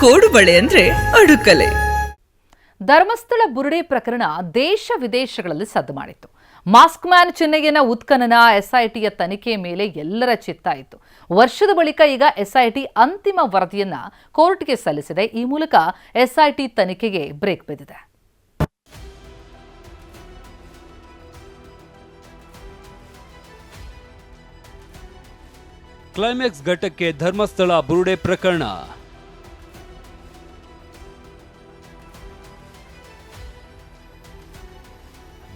ಕೋಡುಬಳೆ ಅಂದ್ರೆ ಅಡುಕಲೆ. ಧರ್ಮಸ್ಥಳ ಬುರುಡೆ ಪ್ರಕರಣ ದೇಶ ವಿದೇಶಗಳಲ್ಲಿ ಸದ್ದು ಮಾಡಿತ್ತು. ಮಾಸ್ಕ್ ಮ್ಯಾನ್ ಚೆನ್ನಯ್ಯನ ಉತ್ಖನನ ಎಸ್ಐಟಿಯ ತನಿಖೆ ಮೇಲೆ ಎಲ್ಲರ ಚಿತ್ತ ಇತ್ತು. ವರ್ಷದ ಬಳಿಕ ಈಗ ಎಸ್ಐಟಿ ಅಂತಿಮ ವರದಿಯನ್ನ ಕೋರ್ಟ್ಗೆ ಸಲ್ಲಿಸಿದೆ. ಈ ಮೂಲಕ ಎಸ್ಐಟಿ ತನಿಖೆಗೆ ಬ್ರೇಕ್ ಬಿದ್ದಿದೆ. ಕ್ಲೈಮ್ಯಾಕ್ಸ್ ಘಟ್ಟಕ್ಕೆ ಧರ್ಮಸ್ಥಳ ಬುರುಡೆ ಪ್ರಕರಣ.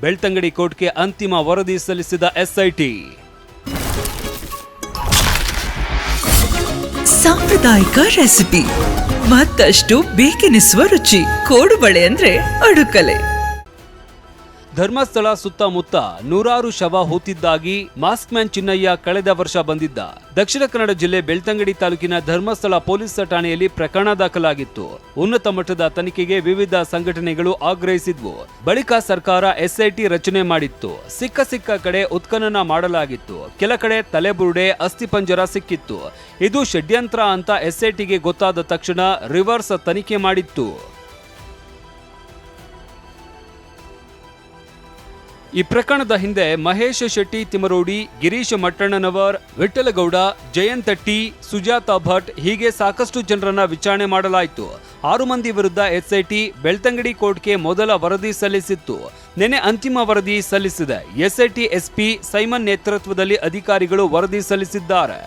ಬೆಳ್ತಂಗಡಿ ಕೋರ್ಟ್ಗೆ ಅಂತಿಮ ವರದಿ ಸಲ್ಲಿಸಿದ ಎಸ್ಐಟಿ. ಸಾಂಪ್ರದಾಯಿಕ ರೆಸಿಪಿ, ಮತ್ತಷ್ಟು ಬೇಕೆನಿಸುವ ರುಚಿ. ಕೋಡುಬಳೆ ಅಂದ್ರೆ ಅಡುಕಲೆ. ಧರ್ಮಸ್ಥಳ ಸುತ್ತಮುತ್ತ ನೂರಾರು ಶವ ಹೂತಿದ್ದಾಗಿ ಮಾಸ್ಕ್ ಮ್ಯಾನ್ ಚಿನ್ನಯ್ಯ ಕಳೆದ ವರ್ಷ ಬಂದಿದ್ದ. ದಕ್ಷಿಣ ಕನ್ನಡ ಜಿಲ್ಲೆ ಬೆಳ್ತಂಗಡಿ ತಾಲೂಕಿನ ಧರ್ಮಸ್ಥಳ ಪೊಲೀಸ್ ಠಾಣೆಯಲ್ಲಿ ಪ್ರಕರಣ ದಾಖಲಾಗಿತ್ತು. ಉನ್ನತ ಮಟ್ಟದ ತನಿಖೆಗೆ ವಿವಿಧ ಸಂಘಟನೆಗಳು ಆಗ್ರಹಿಸಿದ್ವು. ಬಳಿಕ ಸರ್ಕಾರ ಎಸ್ಐಟಿ ರಚನೆ ಮಾಡಿತ್ತು. ಸಿಕ್ಕ ಕಡೆ ಉತ್ಖನನ ಮಾಡಲಾಗಿತ್ತು. ಕೆಲ ಕಡೆ ತಲೆಬುರುಡೆ, ಅಸ್ಥಿಪಂಜರ ಸಿಕ್ಕಿತ್ತು. ಇದು ಷಡ್ಯಂತ್ರ ಅಂತ ಎಸ್ಐಟಿಗೆ ಗೊತ್ತಾದ ತಕ್ಷಣ ರಿವರ್ಸ್ ತನಿಖೆ ಮಾಡಿತ್ತು. ಈ ಪ್ರಕರಣದ ಹಿಂದೆ ಮಹೇಶ್ ಶೆಟ್ಟಿ ತಿಮರೋಡಿ, ಗಿರೀಶ್ ಮಟ್ಟಣ್ಣನವರ್, ವಿಠಲಗೌಡ, ಜಯಂತಟ್ಟಿ, ಸುಜಾತಾ ಭಟ್ ಹೀಗೆ ಸಾಕಷ್ಟು ಜನರನ್ನ ವಿಚಾರಣೆ ಮಾಡಲಾಯಿತು. 6 ಮಂದಿ ವಿರುದ್ಧ ಎಸ್ಐಟಿ ಬೆಳ್ತಂಗಡಿ ಕೋರ್ಟ್ಗೆ ಮೊದಲ ವರದಿ ಸಲ್ಲಿಸಿತ್ತು. ನಿನ್ನೆ ಅಂತಿಮ ವರದಿ ಸಲ್ಲಿಸಿದೆ. ಎಸ್ಐಟಿ ಎಸ್ಪಿ ಸೈಮನ್ ನೇತೃತ್ವದಲ್ಲಿ ಅಧಿಕಾರಿಗಳು ವರದಿ ಸಲ್ಲಿಸಿದ್ದಾರೆ.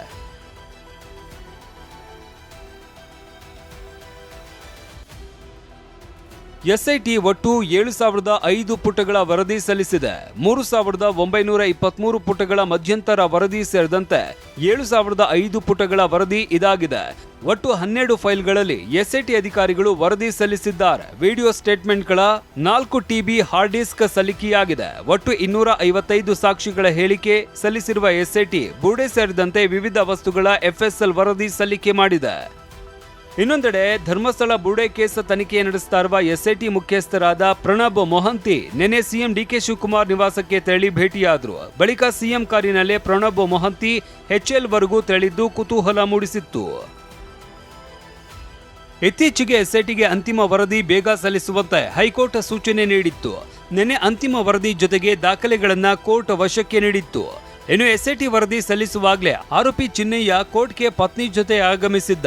ಎಸ್ಐಟಿ ಒಟ್ಟು 7,005 ಪುಟಗಳ ವರದಿ ಸಲ್ಲಿಸಿದೆ. 3,923 ಪುಟಗಳ ಮಧ್ಯಂತರ ವರದಿ ಸೇರಿದಂತೆ 7,005 ಪುಟಗಳ ವರದಿ ಇದಾಗಿದೆ. ಒಟ್ಟು 12 ಫೈಲ್ಗಳಲ್ಲಿ ಎಸ್ಐಟಿ ಅಧಿಕಾರಿಗಳು ವರದಿ ಸಲ್ಲಿಸಿದ್ದಾರೆ. ವಿಡಿಯೋ ಸ್ಟೇಟ್ಮೆಂಟ್ಗಳ 4 TB ಹಾರ್ಡ್ ಡಿಸ್ಕ್ ಸಲ್ಲಿಕೆಯಾಗಿದೆ. ಒಟ್ಟು 255 ಸಾಕ್ಷಿಗಳ ಹೇಳಿಕೆ ಸಲ್ಲಿಸಿರುವ ಎಸ್ಐಟಿ ಬುರುಡೆ ಸೇರಿದಂತೆ ವಿವಿಧ ವಸ್ತುಗಳ FSL ವರದಿ ಸಲ್ಲಿಕೆ ಮಾಡಿದೆ. ಇನ್ನೊಂದೆಡೆ ಧರ್ಮಸ್ಥಳ ಬುರುಡೆ ಕೇಸ್ ತನಿಖೆ ನಡೆಸ್ತಾ ಇರುವ ಎಸ್ಐಟಿ ಮುಖ್ಯಸ್ಥರಾದ ಪ್ರಣಬ್ ಮೊಹಂತಿ ನಿನ್ನೆ ಸಿಎಂ ಡಿಕೆ ಶಿವಕುಮಾರ್ ನಿವಾಸಕ್ಕೆ ತೆರಳಿ ಭೇಟಿಯಾದರು. ಬಳಿಕ ಸಿಎಂ ಕಾರಿನಲ್ಲೇ ಪ್ರಣಬ್ ಮೊಹಂತಿ HL ವರೆಗೂ ತೆರಳಿದ್ದು ಕುತೂಹಲ ಮೂಡಿಸಿತ್ತು. ಇತ್ತೀಚೆಗೆ ಎಸ್ಐಟಿಗೆ ಅಂತಿಮ ವರದಿ ಬೇಗ ಸಲ್ಲಿಸುವಂತೆ ಹೈಕೋರ್ಟ್ ಸೂಚನೆ ನೀಡಿತ್ತು. ನಿನ್ನೆ ಅಂತಿಮ ವರದಿ ಜೊತೆಗೆ ದಾಖಲೆಗಳನ್ನ ಕೋರ್ಟ್ ವಶಕ್ಕೆ ನೀಡಿತ್ತು. ಇನ್ನು ಎಸ್ಐಟಿ ವರದಿ ಸಲ್ಲಿಸುವಾಗಲೇ ಆರೋಪಿ ಚಿನ್ನಯ್ಯ ಕೋರ್ಟ್ಗೆ ಪತ್ನಿ ಜೊತೆ ಆಗಮಿಸಿದ್ದ.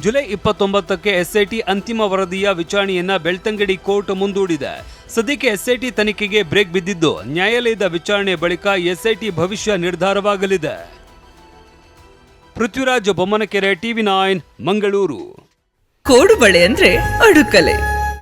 ಜುಲೈ 29ಕ್ಕೆ ಎಸ್ಐಟಿ ಅಂತಿಮ ವರದಿಯ ವಿಚಾರಣೆಯನ್ನ ಬೆಳ್ತಂಗಡಿ ಕೋರ್ಟ್ ಮುಂದೂಡಿದೆ. ಸದ್ಯಕ್ಕೆ ಎಸ್ಐಟಿ ತನಿಖೆಗೆ ಬ್ರೇಕ್ ಬಿದ್ದಿದ್ದು, ನ್ಯಾಯಾಲಯದ ವಿಚಾರಣೆ ಬಳಿಕ ಎಸ್ಐಟಿ ಭವಿಷ್ಯ ನಿರ್ಧಾರವಾಗಲಿದೆ. ಪೃಥ್ವಿರಾಜ್ ಬೊಮ್ಮನಕೆರೆ, TV9 ಮಂಗಳೂರು. ಕೋಡುಬಳೆ ಅಂದ್ರೆ ಅಡುಕಲೆ.